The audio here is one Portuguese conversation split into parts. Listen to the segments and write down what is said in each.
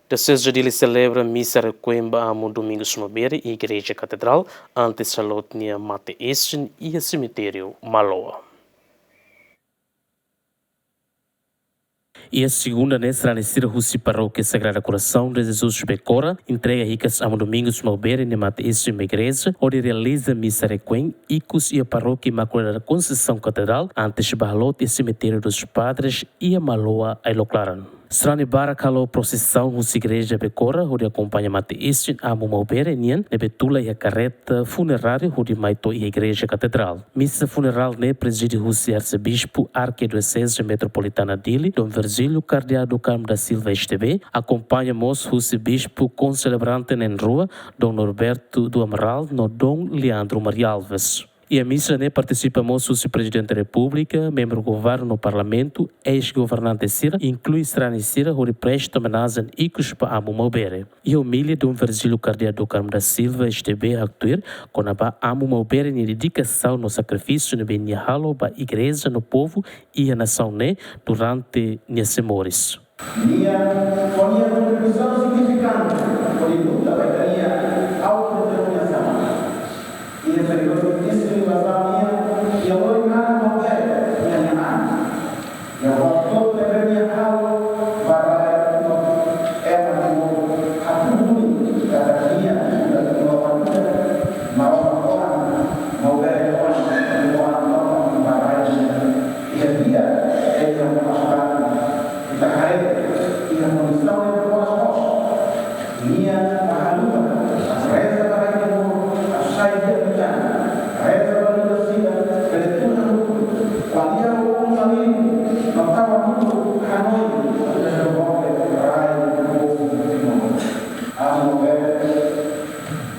Desejo de celebra missa requiem amo domingos mobere e igreja catedral antes salotnia mate estin e cemitério Maloa. E a segunda nessa anistia Russi Paróquia Sagrada Coração de Jesus Becora entrega ricas a domingos mobere ne mate estin igreja onde realiza missa requiem e a Paróquia Imaculada Conceição Catedral antes barlote e cemitério dos Padres e a Maloa a Iloclaran. Strani bara kalau procissão nos igreja Becora, onde acompanha mate estin amo mobere nien, ne betula e a carreta funerária onde maito e a igreja catedral. Missa funeral ne preside Russi arcebispo arquidiocese metropolitana dele, Dom Virgílio Cardeal do Carmo da Silva STB, acompanha mos Russi bispo concelebrante em rua, Dom Norberto do Amaral, no Dom Leandro Maria Alves. E a missa ne participa o presidente da República, membro do governo no Parlamento, ex-governante Sira, inclui Strani Sira, onde presta homenagem e cuspa a Mobere. E a humilha de Virgílio Cardeal do Carmo da Silva, STB, actuar, com a amo Mobere em dedicação no sacrifício no bem halo para a igreja, no povo e a nação ne durante nesse moris. Minha contribuição significante por luta para a autodeterminação. E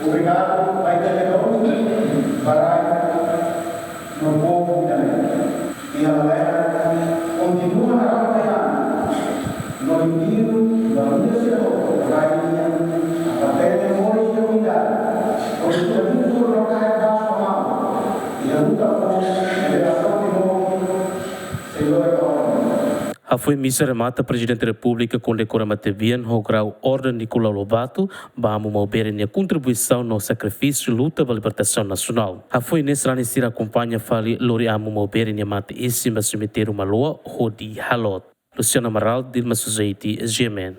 obrigado a intelectualmente para no povo e a galera continua a trabalhar no indivíduo da universidade, a partir de memórias de unidade, porque o mundo não cai da sua e a luta por liberação de novo se logra. A foi missa remata presidente da República condecora Matebian o grau Ordem Nicolau Lobato, vamos mover a contribuição no sacrifício e luta pela libertação nacional. A foi nessa anistia acompanha fali Lori amo mover a mate esse cemitério Maloa, Rodi Halot. Luciano Amaral, Dilma Suzeiti, SGMN.